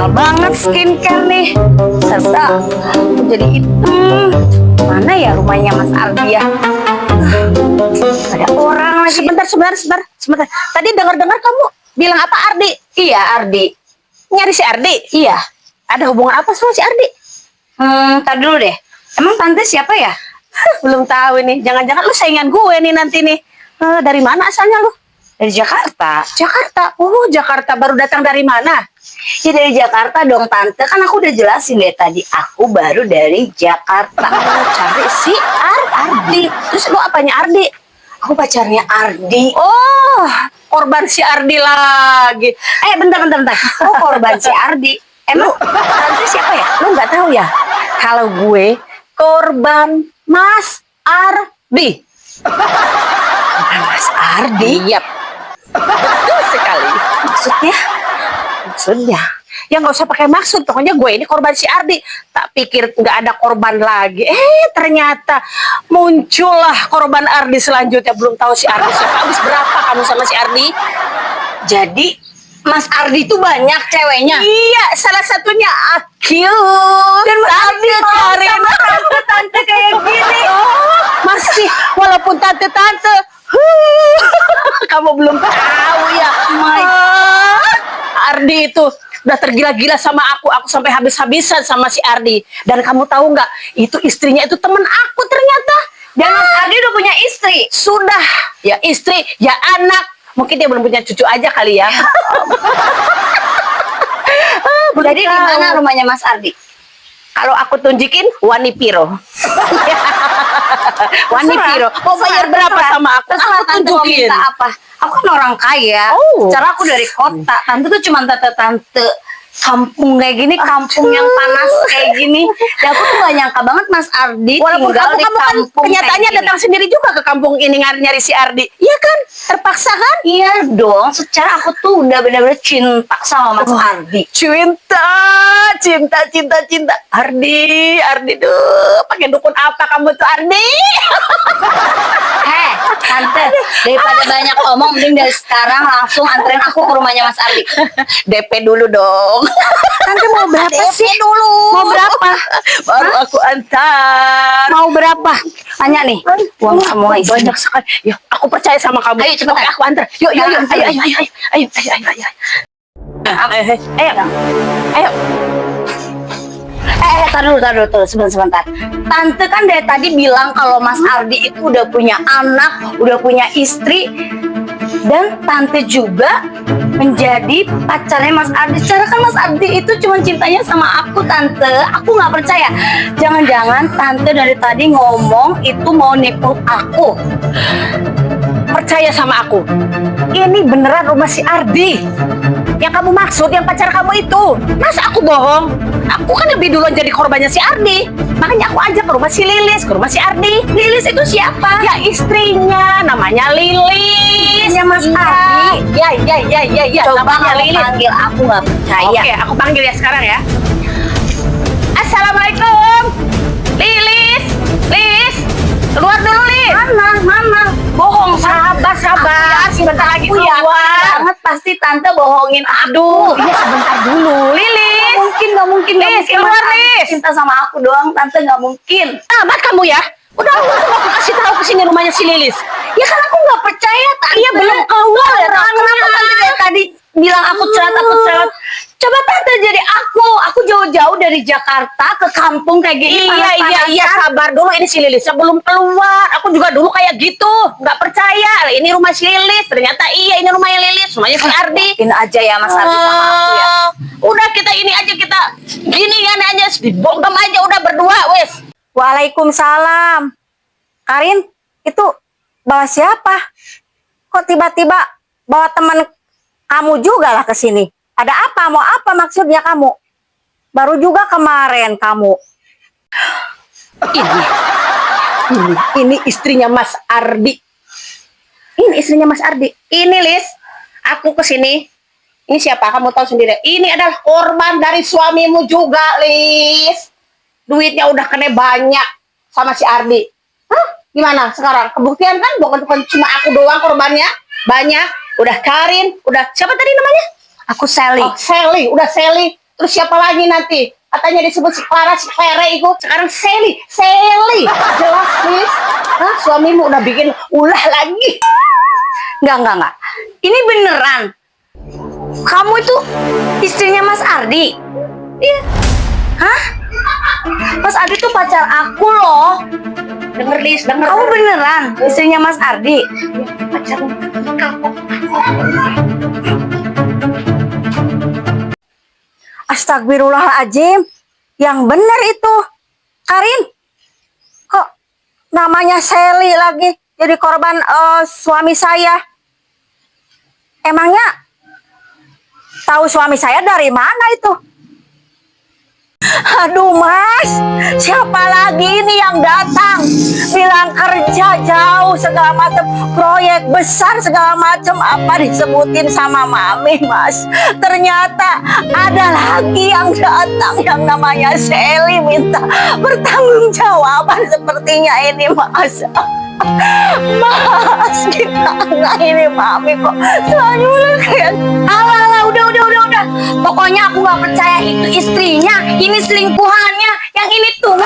mahal banget skincare nih. Serta jadi hitam. Mana ya rumahnya Mas Ardi ya? Ada orang lagi. Sebentar. Tadi dengar-dengar kamu bilang apa Ardi? Iya, Ardi. Nyari si Ardi? Iya. Ada hubungan apa sama si Ardi? Tar dulu deh. Emang tante siapa ya? Belum tahu nih. Jangan-jangan lu saingan gue nih nanti nih. Dari mana asalnya lu? Dari Jakarta. Jakarta. Oh, Jakarta. Baru datang dari mana? Ya dari Jakarta dong tante. Kan aku udah jelasin deh tadi. Aku baru dari Jakarta. Cari si Ardi. Terus lu apanya Ardi? Aku pacarnya Ardi. Oh, korban si Ardi lagi. Bentar. Oh, korban si Ardi. Emang tante siapa ya? Lu nggak tahu ya? Kalau gue korban Mas Ardi. Korban Mas Ardi? Yap. Betul sekali. Maksudnya ya nggak usah pakai maksud, pokoknya gue ini korban si Ardi. Tak pikir nggak ada korban lagi, ternyata muncullah korban Ardi selanjutnya. Belum tahu si Ardi siapa. Habis berapa kamu sama si Ardi? Jadi Mas Ardi itu banyak ceweknya. Iya, salah satunya Akil. Dan Mas Ardi Karin. tante kayak gini. Masih walaupun tante-tante. Kamu belum tahu ya. Ardi itu udah tergila-gila sama aku sampai habis-habisan sama si Ardi. Dan kamu tahu nggak, itu istrinya itu temen aku ternyata. Dan Mas Ardi udah punya istri. Sudah, ya istri, ya anak. Mungkin dia belum punya cucu aja kali ya. Jadi di mana rumahnya Mas Ardi? Kalau aku tunjukin Wanipiro. Wanipiro. Mau bayar berapa sama aku? Terserah Aku tante mau tunjukin. minta apa. Aku kan orang kaya. Oh. Secara aku dari kota. Tante tuh cuma tante-tante kampung kayak gini, kampung yang panas kayak gini. Dan aku tuh gak nyangka banget Mas Ardi Walaupun tinggal di kamu kan kampung kenyataannya kayak gini. datang sendiri juga ke kampung ini nyari si Ardi. Iya kan? Terpaksa kan? Iya dong, secara aku tuh udah benar-benar cinta sama Mas Ardi. Cinta. Ardi tuh. Pakai dukun apa kamu tuh Ardi? Tante, daripada banyak omong, mending dari sekarang langsung anterin aku ke rumahnya Mas Ardi. DP dulu dong. Tante mau berapa DP sih? dulu. Mau berapa? Baru aku antar. Mau berapa? Tanya nih. Uang kamu nggak isi. Banyak sekali. Ya, aku percaya sama kamu. Ayo, cepetan. Oke, aku antar. Yuk. Antar. Ayo. Tar dulu, sebentar. Tante kan dari tadi bilang kalau Mas Ardi itu udah punya anak, udah punya istri, dan tante juga menjadi pacarnya Mas Ardi. Secara kan Mas Ardi itu cuma cintanya sama aku, tante. Aku nggak percaya. Jangan-jangan tante dari tadi ngomong itu mau nipu aku. Percaya sama aku. Ini beneran rumah si Ardi. Yang kamu maksud, yang pacar kamu itu. Masa aku bohong? Aku kan lebih duluan jadi korbannya si Ardi. Makanya aku ajak ke rumah si Lilis, ke rumah si Ardi. Lilis itu siapa? Ya istrinya, namanya Lilis. Istrinya Mas Ardi. Ya. Coba Namanya kamu Lilis. panggil, aku nggak percaya. Oke, aku panggil ya sekarang ya. Assalamualaikum. Lilis. Keluar dulu, Lis. Mana? Bohong. Sabar. Sebentar lagi Aku yakin keluar. banget pasti tante bohongin aku. Iya, sebentar dulu. Lilis. Nggak mungkin. Lis, keluar, Mas Ardi Lis. cinta sama aku doang, tante nggak mungkin. Tamat kamu ya. Udah aku kasih tahu ke sini rumahnya si Lilis. Ya kan aku nggak percaya, tante. Iya, belum keluar ya, Kenapa tante dari tadi bilang aku cerewet? Coba tante jadi aku jauh-jauh dari Jakarta ke kampung kayak gini. Iya, sabar dulu, ini si Lilis belum keluar. Aku juga dulu kayak gitu, nggak percaya. Ini rumah si Lilis, ternyata iya ini rumahnya Lilis, rumahnya si Ardi. Yakin aja ya Mas Ardi sama aku ya. Udah kita ini aja, kita gini kan aja, dibongkam aja udah berdua, wes. Waalaikumsalam. Karin, itu bawa siapa? Kok tiba-tiba bawa teman kamu juga lah ke sini? Ada apa? Mau apa maksudnya kamu? Baru juga kemarin kamu. Ini istrinya Mas Ardi. Ini istrinya Mas Ardi. Ini Lis, aku kesini. Ini siapa? Kamu tahu sendiri. Ini adalah korban dari suamimu juga, Lis. Duitnya udah kena banyak sama si Ardi. Hah? Gimana sekarang? Kebuktian kan? Bukan cuma aku doang korbannya. Banyak. Udah Karin. Udah siapa tadi namanya? Aku Sally. Oh, Sally. Udah Sally. Terus siapa lagi nanti? Katanya disebut si Clara, si Pere itu. Sekarang Sally. Jelas, Lis. Hah, suamimu udah bikin ulah lagi. Enggak. Ini beneran. Kamu itu istrinya Mas Ardi? Iya. Hah? Mas Ardi tuh pacar aku loh. Denger, Lis, denger. Kamu beneran istrinya Mas Ardi? Pacar kamu. Astagfirullahaladzim. Yang bener itu. Karin, kok namanya Sally lagi jadi korban suami saya? Emangnya tahu suami saya dari mana itu? Aduh Mas, siapa lagi ini yang datang? Bilang kerja jauh segala macam, proyek besar segala macam, apa disebutin sama Mami Mas. Ternyata ada lagi yang datang yang namanya Sally minta pertanggungjawaban sepertinya ini Mas. Mas, gimana ini Mami kok selalu kayak alah, udah. Pokoknya aku gak percaya itu istrinya, ini selingkuhannya, yang ini tua.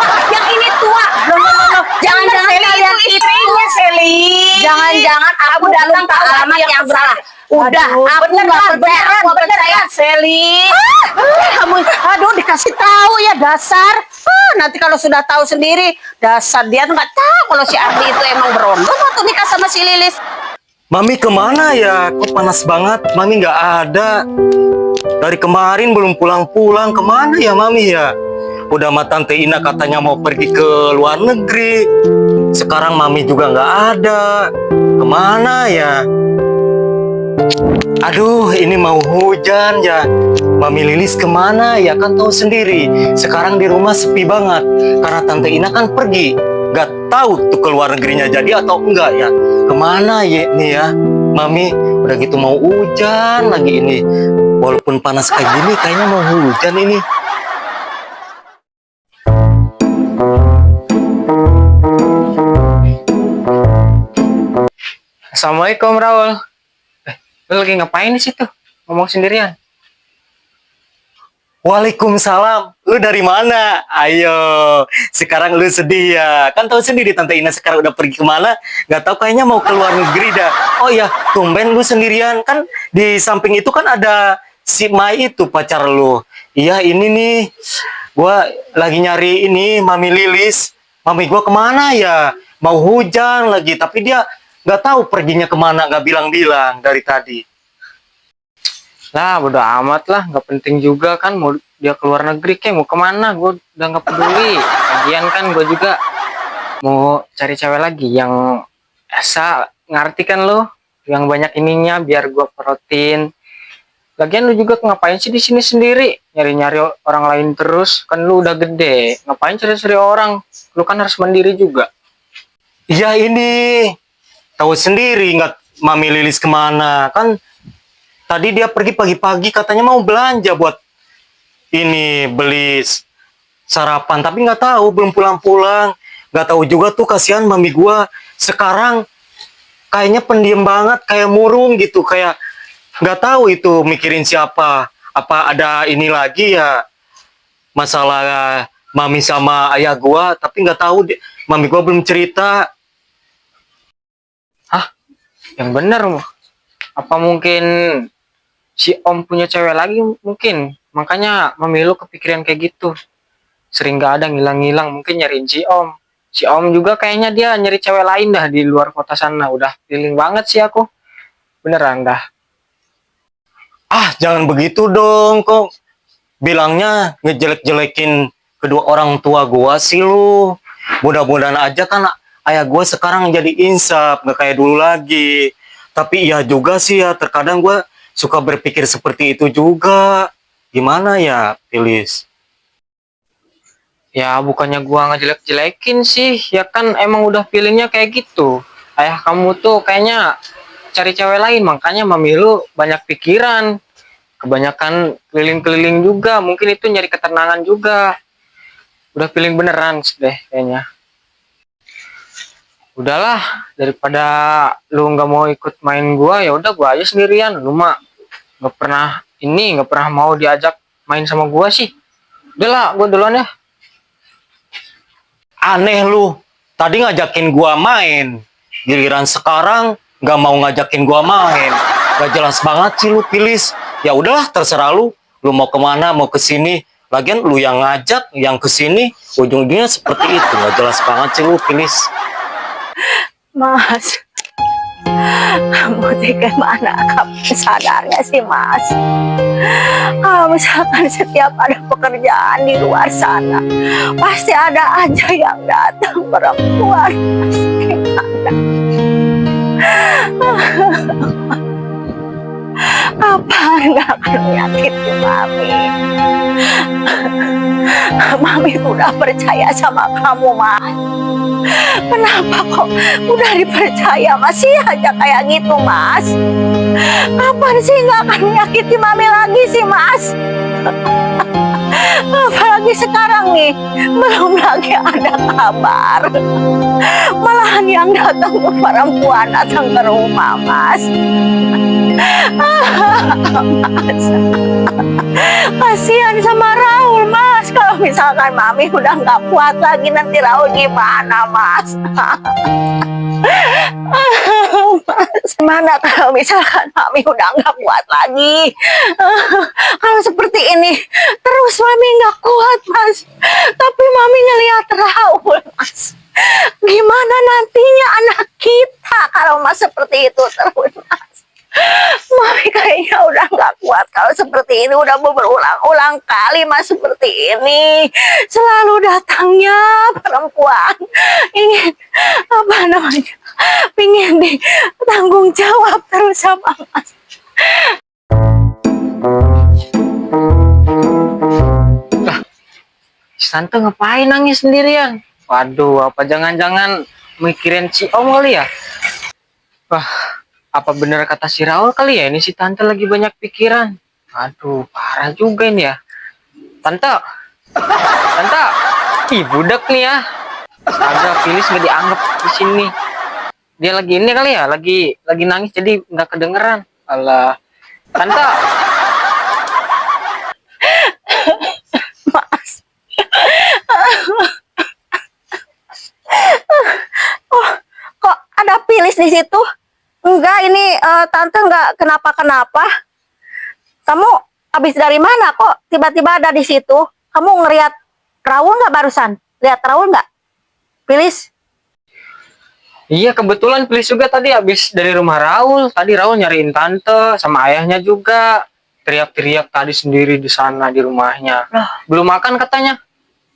Jangan-jangan kalian itu istrinya, Sally. Jangan-jangan aku datang ke alamat yang salah. Udah, aku gak percaya, Sally. Kamu, aduh, dikasih tahu ya dasar. Nanti kalau sudah tahu sendiri, dasar dia tuh nggak tahu kalau si Ardi itu emang berondong waktu nikah sama si Lilis. Mami kemana ya? Kok panas banget? Mami nggak ada. Dari kemarin belum pulang-pulang. Kemana ya Mami ya? Udah sama Tante Ina katanya mau pergi ke luar negeri. Sekarang Mami juga nggak ada. Kemana ya? Aduh, ini mau hujan ya. Mami Lilis kemana ya? Kan tahu sendiri. Sekarang di rumah sepi banget. Karena Tante Ina kan pergi. Gak tahu tuh ke luar negerinya jadi atau enggak ya. Kemana ya nih ya? Mami udah gitu mau hujan lagi ini. Walaupun panas kayak gini kayaknya mau hujan ini. Assalamualaikum Raul. Lu lagi ngapain di situ? Ngomong sendirian. Waalaikumsalam. Lu dari mana? Ayo. Sekarang lu sedih ya. Kan tahu sendiri Tante Ina sekarang udah pergi kemana? Gak tahu kayaknya mau ke luar negeri dah. Oh ya, tumben lu sendirian. Kan di samping itu kan ada si Mai itu pacar lu. Iya ini nih. Gua lagi nyari ini Mami Lilis. Mami gua kemana ya? Mau hujan lagi. Tapi dia gak tahu perginya kemana. Gak bilang-bilang dari tadi. Lah, bodo amat lah. Gak penting juga kan. Mau dia keluar negeri kayak mau kemana. Gue udah gak peduli. Lagian kan gue juga mau cari cewek lagi yang asa ngerti kan lo. Yang banyak ininya biar gue protein. Lagian lu juga ngapain sih di sini sendiri? Nyari-nyari orang lain terus. Kan lu udah gede. Ngapain cari-cari orang? Lu kan harus mandiri juga. Iya ini. Tahu sendiri nggak Mami Lilis kemana. Kan tadi dia pergi pagi-pagi katanya mau belanja buat ini beli sarapan. Tapi nggak tahu belum pulang-pulang. Nggak tahu juga tuh kasihan Mami gua. Sekarang kayaknya pendiam banget. Kayak murung gitu. Kayak nggak tahu itu mikirin siapa. Apa ada ini lagi ya. Masalah Mami sama ayah gua. Tapi nggak tahu Mami gua belum cerita. Yang bener. Apa mungkin si Om punya cewek lagi mungkin. Makanya Mami lu kepikiran kayak gitu. Sering gak ada ngilang-ngilang. Mungkin nyariin si Om. Si Om juga kayaknya dia nyari cewek lain dah di luar kota sana. Udah feeling banget sih aku. Beneran dah. Ah, jangan begitu dong, kok bilangnya ngejelek-jelekin kedua orang tua gua sih lu. Mudah-mudahan aja kan ayah gua sekarang jadi insaf, gak kayak dulu lagi. Tapi iya juga sih ya, terkadang gua suka berpikir seperti itu juga. Gimana ya, Lilis? Ya bukannya gua ngejelek-jelekin sih. Ya kan emang udah feelingnya kayak gitu. Ayah kamu tuh kayaknya cari cewek lain. Makanya Mami lu banyak pikiran. Kebanyakan keliling-keliling juga. Mungkin itu nyari ketenangan juga. Udah feeling beneran deh kayaknya. Udahlah, daripada lu nggak mau ikut main gua, ya udah gua aja sendirian. Lu mah nggak pernah mau diajak main sama gua sih. Udah lah, gua duluan ya. Aneh lu. Tadi ngajakin gua main. Giliran sekarang nggak mau ngajakin gua main. Gak jelas banget sih lu, Pilis. Ya udahlah, terserah lu. Lu mau kemana, mau ke sini. Lagian lu yang ngajak, yang ke sini, ujung-ujungnya seperti itu. Gak jelas banget sih lu, Pilis. Mas, kamu tega mana kamu sadarnya sih Mas? Kalau misalkan setiap ada pekerjaan di luar sana, pasti ada aja yang datang perempuan. Apa nggak akan menyakiti Mami? Mami udah percaya sama kamu, Mas. Kenapa kok udah dipercaya masih aja kayak gitu, Mas? Kapan sih nggak akan menyakiti Mami lagi sih, Mas? Apalagi sekarang nih, belum lagi ada kabar. Malahan yang datang ke perempuan datang ke rumah, Mas. Mas, kasihan sama Raul, Mas. Kalau misalkan Mami udah nggak kuat lagi, nanti Raul gimana, Mas? Mas, gimana kalau misalkan Mami udah nggak kuat lagi? Kalau seperti ini terus Mami nggak kuat, Mas. Tapi Mami ngelihat Raul, Mas. Gimana nantinya anak kita kalau Mas seperti itu terus, Mas? Mami kayaknya udah nggak kuat kalau seperti ini. Udah berulang-ulang kali Mas seperti ini. Selalu datangnya perempuan ingin apa namanya, ingin ditanggung jawab terus sama Mas. Lah, si Tante ngapain nangis sendirian? Waduh, apa jangan-jangan mikirin si Om kali ya? Wah, apa bener kata si Raul kali ya? Ini si Tante lagi banyak pikiran. Aduh, parah juga ini ya. Tante, Tante, ih budak nih ya. Astaga, Pilis nggak dianggap di sini. Dia lagi ini kali ya, lagi nangis jadi nggak kedengeran. Alah, Tante. Mas. Oh, kok ada Pilis di situ? Enggak, ini Tante enggak kenapa-kenapa. Kamu habis dari mana kok tiba-tiba ada di situ? Kamu ngeliat Raul nggak barusan? Lihat Raul nggak? Pilis? Iya, kebetulan Pilis juga tadi habis dari rumah Raul. Tadi Raul nyariin Tante sama ayahnya juga. Teriak-teriak tadi sendiri di sana di rumahnya. Loh. Belum makan katanya.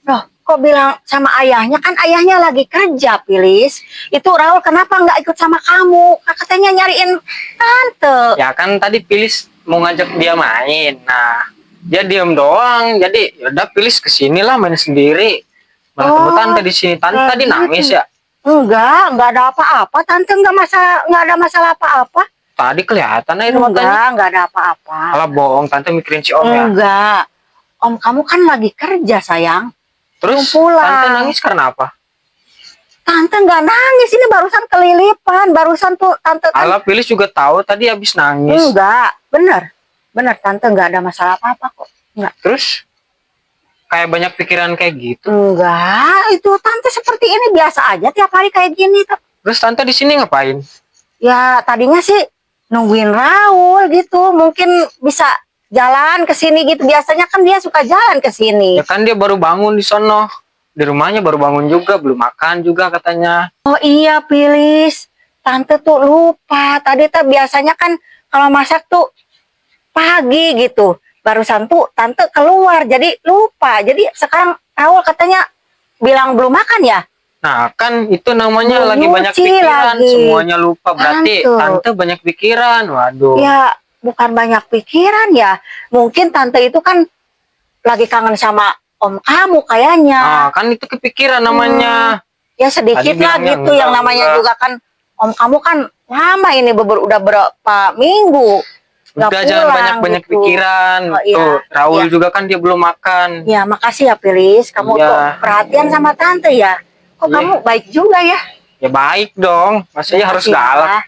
Loh, kok bilang sama ayahnya? Kan ayahnya lagi kerja, Pilis. Itu Raul kenapa nggak ikut sama kamu? Katanya nyariin Tante. Ya kan tadi Pilis mau ngajak dia main. Nah, dia diem doang. Jadi yaudah Pilis kesini lah main sendiri. Malah ketemu Tante di sini. Tante tadi nangis ya. Enggak ada apa-apa. Tante nggak ada masalah apa-apa. Tadi kelihatan aja matanya. Enggak ada apa-apa. Alah bohong, Tante mikirin si Om ya. Enggak. Om kamu kan lagi kerja, sayang. Terus belum pulang. Tante nangis karena apa? Tante nggak nangis, ini barusan kelilipan. Barusan tuh Tante kan. Alah, Pilis juga tahu tadi habis nangis. Enggak, bener Tante nggak ada masalah apa-apa kok. Enggak. Terus kayak banyak pikiran kayak gitu. Enggak, itu Tante seperti ini biasa aja tiap hari kayak gini. Terus Tante di sini ngapain? Ya tadinya sih nungguin Raul gitu, mungkin bisa jalan ke sini gitu. Biasanya kan dia suka jalan ke sini. Ya kan dia baru bangun di sono. Di rumahnya baru bangun juga, belum makan juga katanya. Oh iya, Pilis. Tante tuh lupa. Tadi tuh biasanya kan kalau masak tuh pagi gitu. Barusan tuh Tante keluar, jadi lupa. Jadi sekarang Raul katanya bilang belum makan ya? Nah, kan itu namanya Belum lagi banyak nyuci pikiran. lagi. Semuanya lupa. Berarti Tante. Tante banyak pikiran. Waduh. Ya, bukan banyak pikiran ya. Mungkin Tante itu kan lagi kangen sama Om kamu kayaknya. Nah, kan itu kepikiran namanya. Ya sedikit Tadi lah bilangnya gitu. enggak, Yang namanya enggak. juga kan Om kamu kan lama ini udah berapa minggu. Nggak Udah jangan pulang banyak-banyak gitu. pikiran. Oh, iya. Tuh, Raul Iya. juga kan dia belum makan. Ya makasih ya Pilis. Kamu Iya. tuh perhatian sama Tante ya. Kok Iya. kamu baik juga ya? Ya baik dong. Maksudnya harus Makasih ya. galak.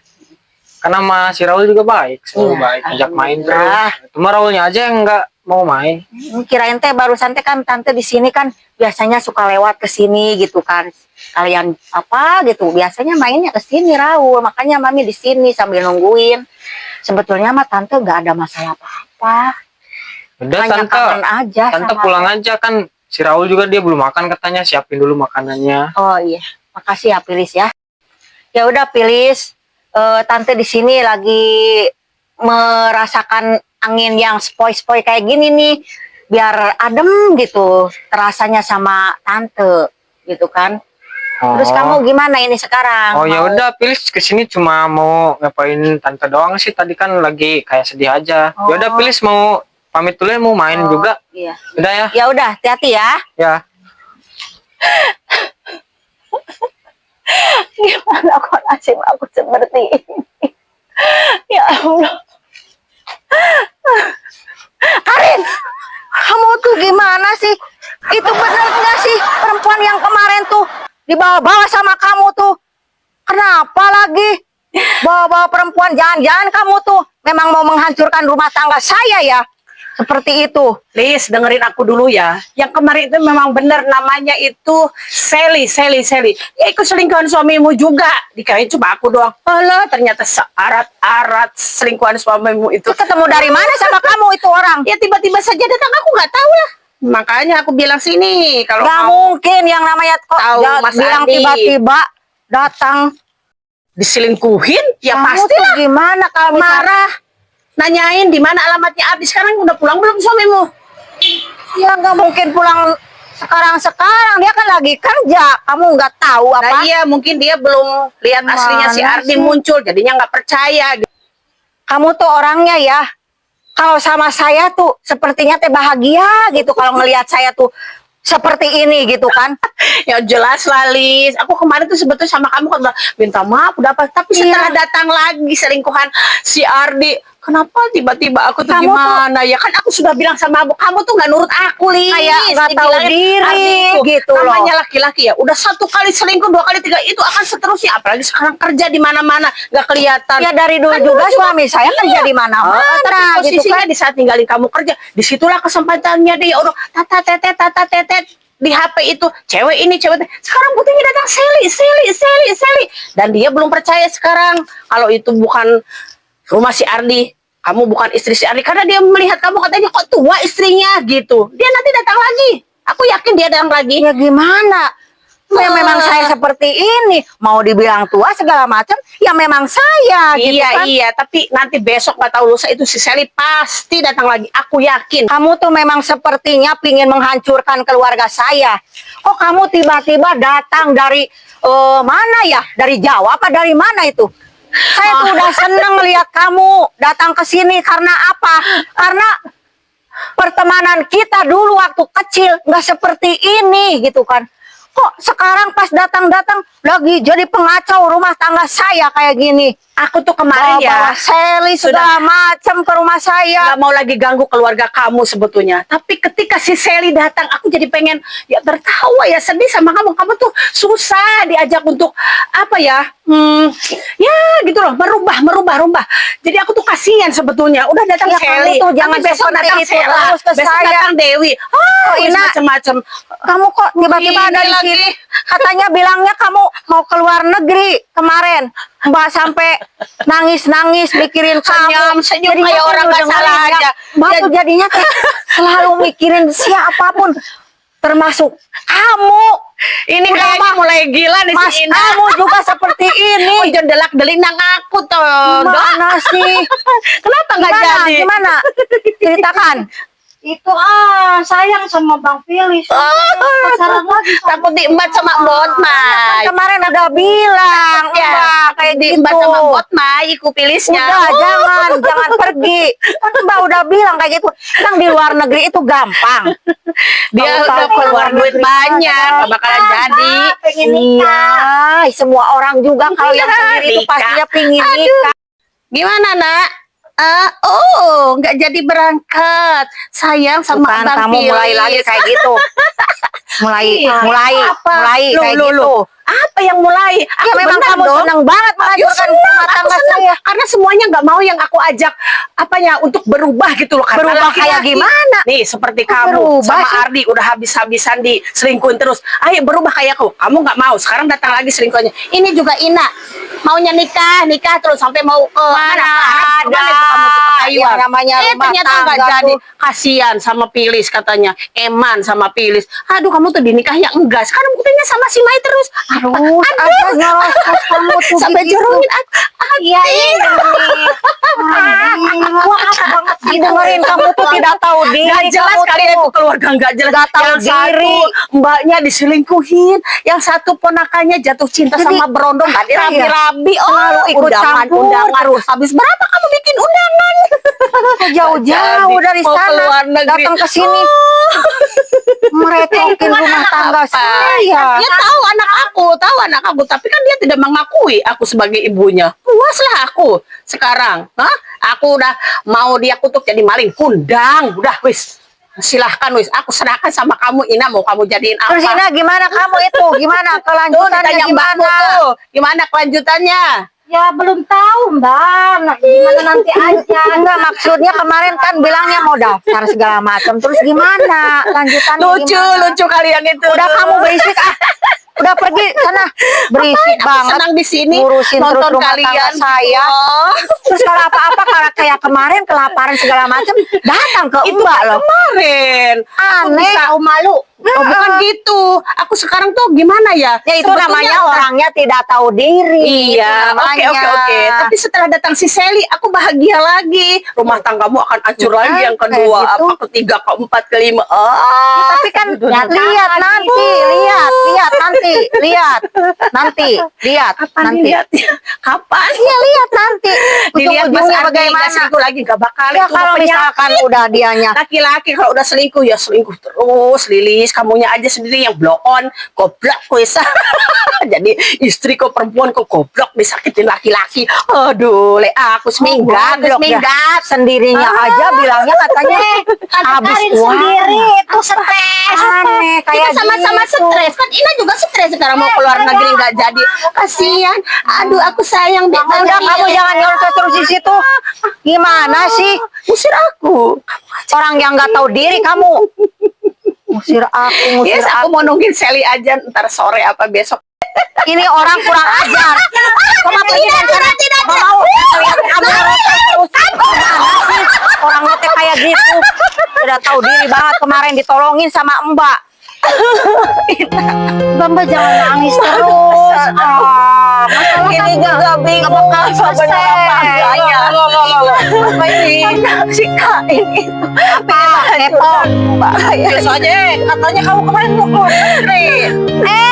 Karena sama si Raul juga baik. Selalu Iya, baik. Ajak main terus. alhamdulillah. Cuma Raulnya aja yang nggak mau main. Kirain teh barusan teh kan tante di sini kan biasanya suka lewat ke sini gitu kan. Kalian apa gitu biasanya mainnya ke sini Raul, makanya mami di sini sambil nungguin. Sebetulnya mah tante nggak ada masalah apa-apa. Udah Hanya tante, kangen aja tante sama pulang aja kan. Si Raul juga dia belum makan katanya, siapin dulu makanannya. Oh iya, makasih ya Pilis ya. Ya udah Pilis, tante di sini lagi merasakan angin yang spoi-spoi kayak gini nih, biar adem gitu terasanya sama tante gitu kan. Terus kamu gimana ini sekarang? Oh ya udah, pilih kesini cuma mau ngapain tante doang sih. Tadi kan lagi kayak sedih aja. Ya udah, pilih mau pamit dulu ya, mau main juga. Iya. Udah ya. Ya udah, hati-hati ya. Ya. Gimana kok nasib aku seperti ini? Ya Allah. Arin, kamu tuh gimana sih? Itu benar nggak sih perempuan yang kemarin tuh dibawa-bawa sama kamu tuh? Kenapa lagi bawa-bawa perempuan? Jangan-jangan kamu tuh memang mau menghancurkan rumah tangga saya ya? Seperti itu. Lis, dengerin aku dulu ya. Yang kemarin itu memang benar namanya itu Sally. Ya ikut selingkuhan suamimu juga. Dikirain cuma aku doang. Alah, ternyata searat-arat selingkuhan suamimu itu. Itu ketemu dari mana sama kamu itu orang? Ya tiba-tiba saja datang, aku nggak tahu lah. Makanya aku bilang sini kalau Gak mau mungkin yang namanya kok tahu Mas bilang Andi tiba-tiba datang. diselingkuhin, ya Kamu pasti tuh gimana kalau misalnya marah. Nanyain di mana alamatnya Abi. Sekarang udah pulang belum suamimu? ya nggak mungkin pulang sekarang dia kan lagi kerja, kamu nggak tahu apa? Nah iya, mungkin dia belum lihat aslinya si Mana Ardi sih? muncul, jadinya nggak percaya. Kamu tuh orangnya ya, kalau sama saya tuh sepertinya teh bahagia gitu kalau ngelihat saya tuh seperti ini gitu kan. Ya jelas lah Lis, aku kemarin tuh sebetulnya sama kamu kan udah minta maaf udah apa, tapi setelah datang lagi selingkuhan si Ardi, kenapa tiba-tiba aku tuh Kamu gimana ya, kan aku sudah bilang sama kamu tuh nggak nurut aku Lis, Kayak nggak tahu Dibilangin diri Ardi itu gitu loh. namanya laki-laki ya, udah satu kali selingkuh, dua kali, tiga, itu akan seterusnya, apalagi sekarang kerja di mana-mana nggak kelihatan. Ya dari dulu Kan juga dulu suami saya kerja di mana-mana tapi gitu posisinya kan. di saat ninggalin kamu kerja, disitulah kesempatannya dia udah tata tetet di HP itu, cewek ini cewek itu. Sekarang butuhnya datang Sally, dan dia belum percaya sekarang kalau itu bukan rumah si Ardi, kamu bukan istri si Ardi, karena dia melihat kamu katanya kok tua istrinya gitu. Dia nanti datang lagi, aku yakin dia datang lagi. Ya gimana? Ya memang saya seperti ini, mau dibilang tua segala macam, ya memang saya gitu Iya kan. iya, tapi nanti besok nggak tahu lusa itu si Sally pasti datang lagi, aku yakin. Kamu tuh memang sepertinya pingin menghancurkan keluarga saya. Kok kamu tiba-tiba datang dari mana ya? Dari Jawa apa dari mana itu? Saya tuh udah seneng lihat kamu datang ke sini karena apa? Karena pertemanan kita dulu waktu kecil nggak seperti ini gitu kan. Kok sekarang pas datang-datang lagi jadi pengacau rumah tangga saya kayak gini? Aku tuh kemarin Bawa ya Sally segala macam ke rumah saya. nggak mau lagi ganggu keluarga kamu sebetulnya. Tapi ketika si Sally datang, aku jadi pengen ya tertawa ya, sedih sama kamu. Kamu tuh susah diajak untuk apa ya? Ya gitu loh, merubah. Jadi aku tuh kasihan sebetulnya. Udah datang Ya, Sally, kamu tuh jangan nanti besok seperti datang itu Sela, terus ke besok saya. datang Dewi. Oh, Ina, macam-macam. Kamu kok tiba-tiba Ini ada di lagi. sini? Katanya bilangnya kamu mau keluar negeri kemarin. Mbak sampai nangis-nangis mikirin kamu. Senyum Jadinya kayak tuh orang udah nggak salah dengerin ya. aja. Mbak tuh jadinya kayak selalu mikirin siapapun. Termasuk kamu. Ini Udah, kayaknya Mak. mulai gila nih Mas, si Ina. kamu juga seperti ini. Oh, jendelak-delik nang aku tuh. Gimana sih? Kenapa nggak jadi? Gimana? Ceritakan. Itu sayang sama Bang Pilis. Pacaran lagi sama Takut diembat sama bot Mai. Kemarin udah bilang, Ya, Mbak, kayak diembat gitu. sama bot Mai, iku pilisnya. Udah, jangan pergi. Kan Mbak udah bilang kayak gitu. Yang di luar negeri itu gampang. Dia udah Tahu-tahu keluar duit negeri banyak, ada. gak bakalan jadi. pengen nikah. Iya, semua orang juga kalau yang Iya, sendiri itu nikah. pastinya pingin nikah. Gimana nak? Nggak jadi berangkat. Sayang sama Bukan, Bang kamu mulai Pilis. lagi kayak gitu. Mulai Apa? kayak Loh, gitu. Apa yang mulai? Ya Aku memang benar kamu dong. senang banget Ya menghancurkan senang, rumah aku tangga senang. saya. Karena semuanya nggak mau yang aku ajak untuk berubah gitu loh. Karena Berubah kayak laki-laki. gimana? Nih seperti Kok kamu berubah sama sih? Ardi udah habis-habisan diselingkuhin terus. Ayo berubah kayak aku. Kamu nggak mau. Sekarang datang lagi selingkuhannya. Ini juga Ina. Maunya nikah terus sampai mau ke Mana Kemana itu kamu tuh ke ada Taiwan? yang namanya rumah Ternyata nggak tangga jadi. tuh. Kasihan sama Pilis katanya. Eman sama Pilis. Aduh kamu tuh dinikah yang enggak. Sekarang buktinya sama si Mai terus. Terus aja nyerocos kamu tuh Sampai gitu. jorongin aku. Iya ini. Aku apa banget sih dengerin kamu tuh tidak tahu diri. Gak jelas kamu kalian tuh. itu keluarga gak jelas. Gak tahu Yang satu diri. mbaknya diselingkuhin, yang satu ponakannya jatuh cinta Jadi, sama berondong gak dirabi-rabi. Selalu ikut campur undangan. terus. Habis berapa kamu bikin undangan? Jauh-jauh dari Mau sana keluar negeri. datang ke sini merecokin rumah tangga saya. Dia tahu anak aku, tapi kan dia tidak mengakui aku sebagai ibunya. Puaslah aku sekarang. Hah? Aku udah mau dia kutuk jadi maling, kundang, udah wis. Silahkan wis, aku serahkan sama kamu Ina, mau kamu jadiin apa? Terus Ina gimana kamu itu? Gimana Tuh kelanjutannya ditanya mbakmu gimana? tuh, gimana kelanjutannya? Ya belum tahu Mbak, gimana nanti aja. Enggak, maksudnya kemarin kan bilangnya mau daftar segala macam. Terus gimana? Lanjutannya gimana? Lucu kalian itu. Udah kamu berisik ah. Udah pergi sana. Berisik Aku banget. senang di sini Ngurusin terus nonton rumah kalian tangga saya. Oh. Terus kalau apa-apa kayak kemarin kelaparan segala macam datang ke Itu Mbak kan loh. kemarin. Aku Aneh. bisa malu. Oh, bukan gitu. Aku sekarang tuh gimana ya? Ya itu Sebetulnya namanya orangnya tidak tahu diri. Iya, Itu namanya. oke. Tapi setelah datang si Sally, aku bahagia lagi. Rumah tanggamu akan hancur Bukan, lagi yang kayak kedua, gitu. apa ketiga, keempat, kelima. Tapi kan lihat nanti, lihat Kapan nanti. dilihatnya? Kapan? Iya lihat nanti. Dilihat Mas Ujung-ujungnya Ardi bagaimana? nggak selingkuh lagi, nggak bakal. Ya Itu kalau penyakit. misalkan udah dianya Laki-laki kalau udah selingkuh ya selingkuh terus, Lilis. Kamunya aja sendiri yang blow on, goblok kuisa. Jadi istri kok perempuan kok goblok disakitin laki-laki. Aduh, aku seminggat, goblok dah. seminggat. sendirinya aja bilangnya katanya habis Karin uang. sendiri itu stres. Aneh Kita kayak sama-sama gitu. stres kan. Ina juga stres sekarang mau keluar negeri nggak jadi. Kasihan. Aduh, aku sayang deh. Udah kamu jangan nyolot terus di situ. Gimana sih? Usir aku. Orang yang nggak tahu diri kamu. Ngusir aku, ngusir Yes, aku aku. mau nungguin Sally aja ntar sore apa besok. Ini orang kurang ajar. Kamu pergi dari sana. Nggak mau lihat kamu terus. Gimana sih? Orangnya teh kayak gitu. Udah tahu diri banget kemarin ditolongin sama Mbak. Mbak jangan nangis terus. Masalah Ini kan juga bingung bakal selesai. selesai. Apa ini? Si Kain itu. Kepo. Biasa aja, katanya kamu kemarin mau keluar negeri.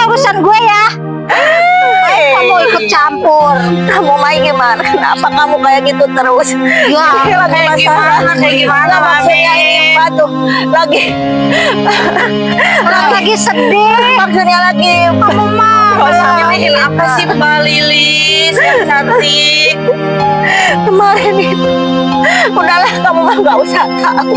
Urusan gue ya. Kamu ikut campur. Kamu main gimana? Kenapa kamu kayak gitu terus? Ya, Kayak gimana maksudnya ini batu lagi lagi sedih. maksudnya lagi kamu mau nyalahin apa sih Mbak Lilis yang cantik kemarin itu udahlah kamu mah nggak usah tahu